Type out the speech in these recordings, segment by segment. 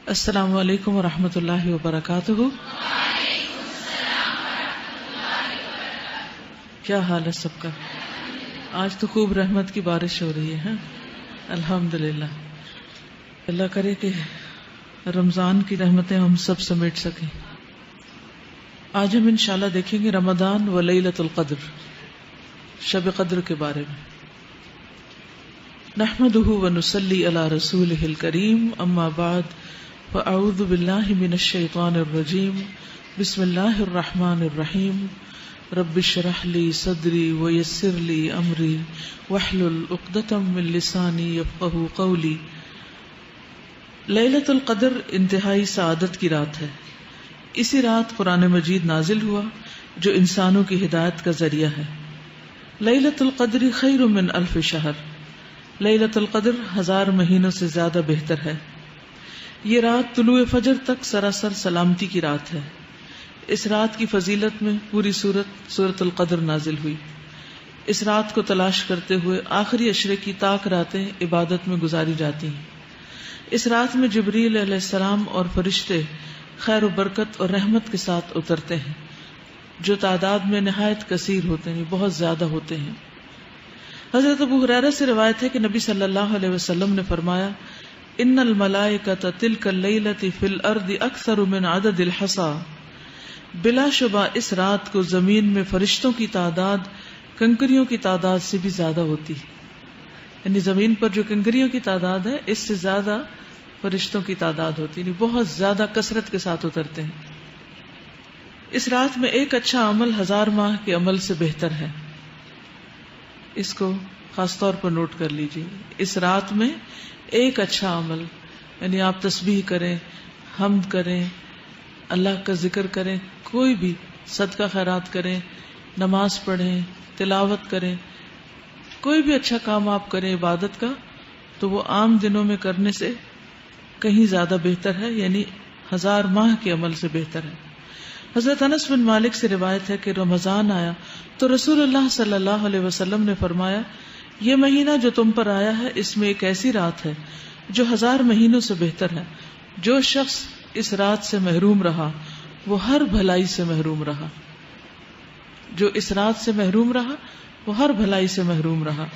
السلام علیکم ورحمۃ اللہ وبرکاتہ۔ کیا حال ہے سب کا؟ آج تو خوب رحمت کی بارش ہو رہی ہے الحمدللہ۔ اللہ کرے کہ رمضان کی رحمتیں ہم سب سمیٹ سکیں۔ آج ہم انشاءاللہ دیکھیں گے رمضان و لیلۃ القدر، شب قدر کے بارے میں۔ نحمدہ ونصلی علی رسولہ الکریم، اما بعد فاعوذ باللہ من الشیطان الرجیم، بسم اللہ الرحمن الرحیم۔ رب اشرح لی صدری ویسر لی امری واحلل عقدۃ من لسانی یفقہوا قولی۔ لیلۃ القدر انتہائی سعادت کی رات ہے۔ اسی رات قرآن مجید نازل ہوا جو انسانوں کی ہدایت کا ذریعہ ہے۔ لیلۃ القدر خیر من الف شہر، لیلۃ القدر 1000 مہینوں سے زیادہ بہتر ہے۔ یہ رات طلوع فجر تک سراسر سلامتی کی رات ہے۔ اس رات کی فضیلت میں پوری سورۃ القدر نازل ہوئی۔ اس رات کو تلاش کرتے ہوئے آخری عشرے کی طاق راتیں عبادت میں گزاری جاتی ہیں۔ اس رات میں جبریل علیہ السلام اور فرشتے خیر و برکت اور رحمت کے ساتھ اترتے ہیں، جو تعداد میں نہایت کثیر ہوتے ہیں، بہت زیادہ ہوتے ہیں۔ حضرت ابو ہریرہ سے روایت ہے کہ نبی صلی اللہ علیہ وسلم نے فرمایا، ان الملائکۃ تلک اللیلۃ فی الارض اکثر من عدد الحصی، بلا شبہ اس رات کو زمین میں فرشتوں کی تعداد کنکریوں کی تعداد سے بھی زیادہ ہوتی ہے۔ یعنی زمین پر جو کنکریوں کی تعداد ہے اس سے زیادہ فرشتوں کی تعداد ہوتی ہے، یعنی بہت زیادہ کثرت کے ساتھ اترتے ہیں۔ اس رات میں ایک اچھا عمل 1000 ماہ کے عمل سے بہتر ہے۔ اس کو خاص طور پر نوٹ کر لیجیے۔ اس رات میں ایک اچھا عمل، یعنی آپ تسبیح کریں، حمد کریں، اللہ کا ذکر کریں، کوئی بھی صدقہ خیرات کریں، نماز پڑھیں، تلاوت کریں، کوئی بھی اچھا کام آپ کریں عبادت کا، تو وہ عام دنوں میں کرنے سے کہیں زیادہ بہتر ہے، یعنی 1000 ماہ کے عمل سے بہتر ہے۔ حضرت انس بن مالک سے روایت ہے کہ رمضان آیا تو رسول اللہ صلی اللہ علیہ وسلم نے فرمایا، یہ مہینہ جو تم پر آیا ہے اس میں ایک ایسی رات ہے جو 1000 مہینوں سے بہتر ہے۔ جو شخص اس رات سے محروم رہا وہ ہر بھلائی سے محروم رہا۔ جو اس رات سے محروم رہا وہ ہر بھلائی سے محروم رہا۔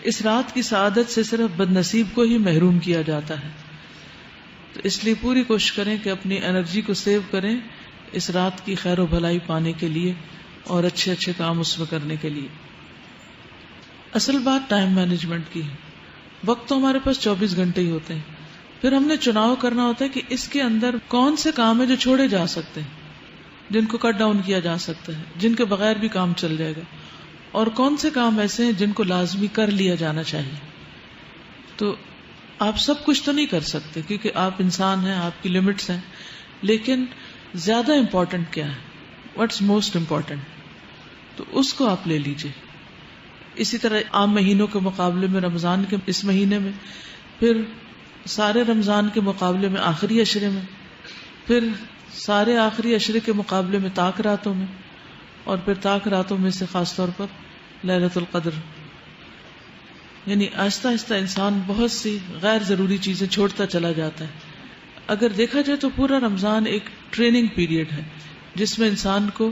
اس رات کی سعادت سے صرف بد نصیب کو ہی محروم کیا جاتا ہے۔ تو اس لیے پوری کوشش کریں کہ اپنی انرجی کو سیو کریں اس رات کی خیر و بھلائی پانے کے لیے اور اچھے اچھے کام اس میں کرنے کے لیے۔ اصل بات ٹائم مینجمنٹ کی ہے۔ وقت تو ہمارے پاس 24 گھنٹے ہی ہوتے ہیں، پھر ہم نے چناؤ کرنا ہوتا ہے کہ اس کے اندر کون سے کام ہیں جو چھوڑے جا سکتے ہیں، جن کو کٹ ڈاؤن کیا جا سکتا ہے، جن کے بغیر بھی کام چل جائے گا، اور کون سے کام ایسے ہیں جن کو لازمی کر لیا جانا چاہیے۔ تو آپ سب کچھ تو نہیں کر سکتے کیونکہ آپ انسان ہیں، آپ کی لمٹس ہیں، لیکن زیادہ امپورٹنٹ کیا ہے، واٹس موسٹ امپورٹنٹ، تو اس کو آپ لے لیجئے۔ اسی طرح عام مہینوں کے مقابلے میں رمضان کے اس مہینے میں، پھر سارے رمضان کے مقابلے میں آخری عشرے میں، پھر سارے آخری عشرے کے مقابلے میں طاق راتوں میں، اور پھر طاق راتوں میں سے خاص طور پر لیلۃ القدر۔ یعنی آہستہ آہستہ انسان بہت سی غیر ضروری چیزیں چھوڑتا چلا جاتا ہے۔ اگر دیکھا جائے تو پورا رمضان ایک ٹریننگ پیریڈ ہے جس میں انسان کو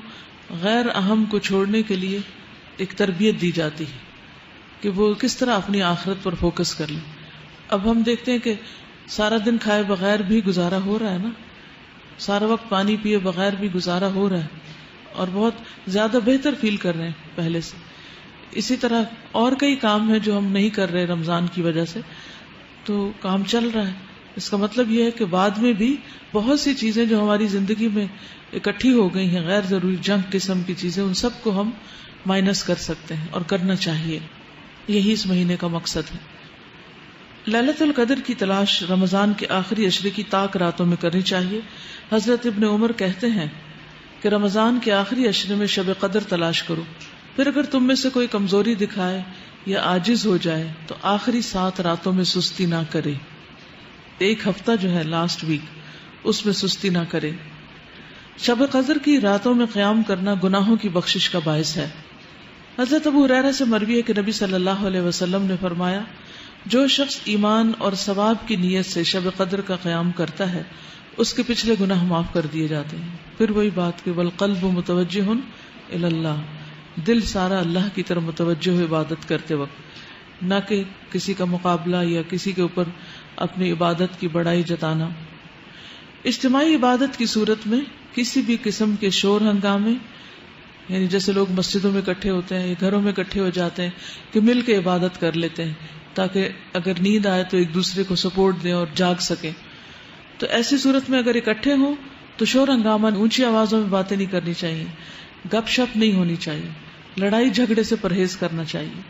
غیر اہم کو چھوڑنے کے لیے ایک تربیت دی جاتی ہے کہ وہ کس طرح اپنی آخرت پر فوکس کر لیں۔ اب ہم دیکھتے ہیں کہ سارا دن کھائے بغیر بھی گزارا ہو رہا ہے نا، سارا وقت پانی پیے بغیر بھی گزارا ہو رہا ہے، اور بہت زیادہ بہتر فیل کر رہے ہیں پہلے سے۔ اسی طرح اور کئی کام ہیں جو ہم نہیں کر رہے رمضان کی وجہ سے، تو کام چل رہا ہے۔ اس کا مطلب یہ ہے کہ بعد میں بھی بہت سی چیزیں جو ہماری زندگی میں اکٹھی ہو گئی ہیں، غیر ضروری جنک قسم کی چیزیں، ان سب کو ہم مائنس کر سکتے ہیں اور کرنا چاہیے۔ یہی اس مہینے کا مقصد ہے۔ لیلۃ القدر کی تلاش رمضان کے آخری عشرے کی طاق راتوں میں کرنی چاہیے۔ حضرت ابن عمر کہتے ہیں کہ رمضان کے آخری عشرے میں شب قدر تلاش کرو، پھر اگر تم میں سے کوئی کمزوری دکھائے یا عاجز ہو جائے تو آخری 7 راتوں میں سستی نہ کرے۔ ایک ہفتہ جو ہے لاسٹ ویک، اس میں سستی نہ کرے۔ شب قدر کی راتوں میں قیام کرنا گناہوں کی بخشش کا باعث ہے۔ حضرت ابو ہریرہ سے مروی ہے کہ نبی صلی اللہ علیہ وسلم نے فرمایا، جو شخص ایمان اور ثواب کی نیت سے شب قدر کا قیام کرتا ہے اس کے پچھلے گناہ معاف کر دیے جاتے ہیں. پھر وہی بات کہ والقلب متوجہ الی اللہ، دل سارا اللہ کی طرف متوجہ ہو عبادت کرتے وقت، نہ کہ کسی کا مقابلہ یا کسی کے اوپر اپنی عبادت کی بڑائی جتانا. اجتماعی عبادت کی صورت میں کسی بھی قسم کے شور ہنگامے، یعنی جیسے لوگ مسجدوں میں اکٹھے ہوتے ہیں یا گھروں میں اکٹھے ہو جاتے ہیں کہ مل کے عبادت کر لیتے ہیں تاکہ اگر نیند آئے تو ایک دوسرے کو سپورٹ دیں اور جاگ سکیں، تو ایسی صورت میں اگر اکٹھے ہوں تو شور ہنگامہ، اونچی آوازوں میں باتیں نہیں کرنی چاہیے، گپ شپ نہیں ہونی چاہیے، لڑائی جھگڑے سے پرہیز کرنا چاہیے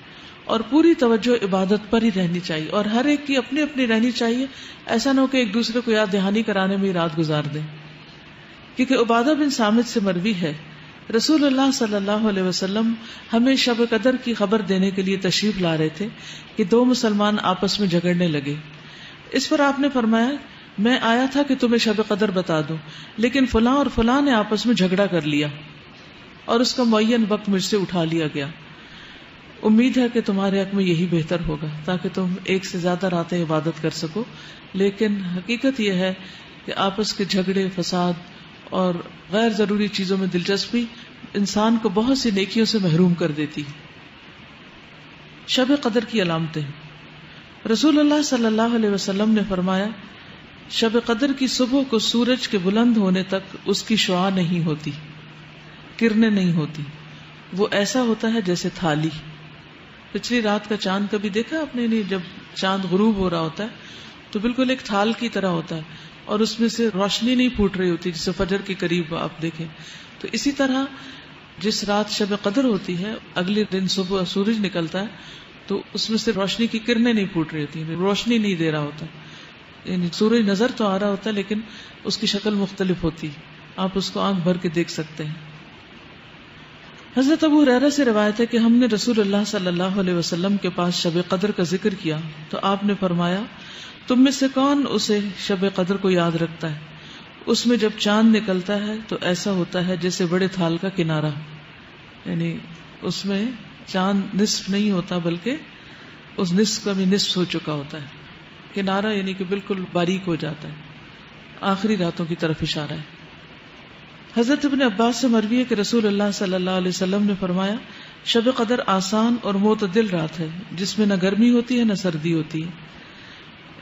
اور پوری توجہ عبادت پر ہی رہنی چاہیے، اور ہر ایک کی اپنی اپنی رہنی چاہیے. ایسا نہ ہو کہ ایک دوسرے کو یاد دہانی کرانے میں ہی رات گزار دیں. کیونکہ عبادہ بن صامت سے مروی ہے رسول اللہ صلی اللہ علیہ وسلم ہمیں شب قدر کی خبر دینے کے لیے تشریف لا رہے تھے کہ دو مسلمان آپس میں جھگڑنے لگے. اس پر آپ نے فرمایا میں آیا تھا کہ تمہیں شب قدر بتا دوں، لیکن فلاں اور فلاں نے آپس میں جھگڑا کر لیا اور اس کا معین وقت مجھ سے اٹھا لیا گیا. امید ہے کہ تمہارے حق میں یہی بہتر ہوگا تاکہ تم ایک سے زیادہ راتیں عبادت کر سکو. لیکن حقیقت یہ ہے کہ آپس کے جھگڑے، فساد اور غیر ضروری چیزوں میں دلچسپی انسان کو بہت سی نیکیوں سے محروم کر دیتی. شب قدر کی علامتیں. رسول اللہ صلی اللہ علیہ وسلم نے فرمایا شب قدر کی صبح کو سورج کے بلند ہونے تک اس کی شعاع نہیں ہوتی، کرنیں نہیں ہوتی، وہ ایسا ہوتا ہے جیسے تھالی. پچھلی رات کا چاند کبھی دیکھا آپ نے؟ نہیں. جب چاند غروب ہو رہا ہوتا ہے تو بالکل ایک تھال کی طرح ہوتا ہے اور اس میں سے روشنی نہیں پھوٹ رہی ہوتی جسے فجر کے قریب آپ دیکھیں. تو اسی طرح جس رات شب قدر ہوتی ہے اگلے دن صبح سورج نکلتا ہے تو اس میں سے روشنی کی کرنیں نہیں پھوٹ رہی ہوتی، روشنی نہیں دے رہا ہوتا، یعنی سورج نظر تو آ رہا ہوتا ہے لیکن اس کی شکل مختلف ہوتی، آپ اس کو آنکھ بھر کے دیکھ سکتے ہیں. حضرت ابو ہریرہ سے روایت ہے کہ ہم نے رسول اللہ صلی اللہ علیہ وسلم کے پاس شب قدر کا ذکر کیا تو آپ نے فرمایا تم میں سے کون اسے شب قدر کو یاد رکھتا ہے؟ اس میں جب چاند نکلتا ہے تو ایسا ہوتا ہے جیسے بڑے تھال کا کنارہ، یعنی اس میں چاند نصف نہیں ہوتا بلکہ اس نصف کا بھی نصف ہو چکا ہوتا ہے. کنارہ یعنی کہ بالکل باریک ہو جاتا ہے. آخری راتوں کی طرف اشارہ ہے. حضرت ابن عباس سے مروی ہے کہ رسول اللہ صلی اللہ علیہ وسلم نے فرمایا شب قدر آسان اور معتدل رات ہے جس میں نہ گرمی ہوتی ہے نہ سردی ہوتی ہے.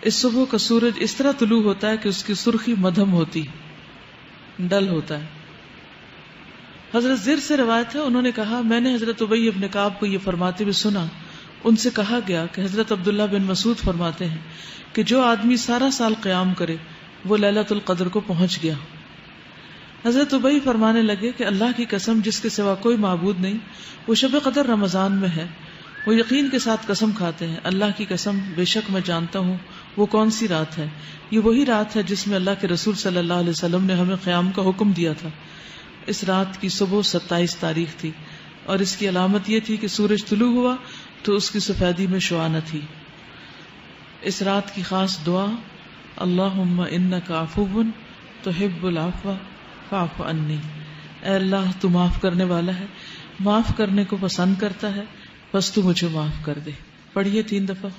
اس صبح کا سورج اس طرح طلوع ہوتا ہے کہ اس کی سرخی مدھم ہوتی، ڈل ہوتا ہے. حضرت زر سے روایت ہے انہوں نے کہا میں نے حضرت ابی بن کعب کو یہ فرماتے ہوئے سنا. ان سے کہا گیا کہ حضرت عبداللہ بن مسعود فرماتے ہیں کہ جو آدمی سارا سال قیام کرے وہ لیلۃ القدر کو پہنچ گیا. حضرت ابی فرمانے لگے کہ اللہ کی قسم جس کے سوا کوئی معبود نہیں، وہ شب قدر رمضان میں ہے. وہ یقین کے ساتھ قسم کھاتے ہیں اللہ کی قسم بے شک میں جانتا ہوں وہ کون سی رات ہے. یہ وہی رات ہے جس میں اللہ کے رسول صلی اللہ علیہ وسلم نے ہمیں قیام کا حکم دیا تھا. اس رات کی صبح 27 تاریخ تھی اور اس کی علامت یہ تھی کہ سورج طلوع ہوا تو اس کی سفیدی میں شعاع نہ تھی. اس رات کی خاص دعا اللہم انک عفو تحب العفو فاعف عنی، اے اللہ تو معاف کرنے والا ہے، معاف کرنے کو پسند کرتا ہے، بس تو مجھے معاف کر دے. پڑھیے 3 دفعہ.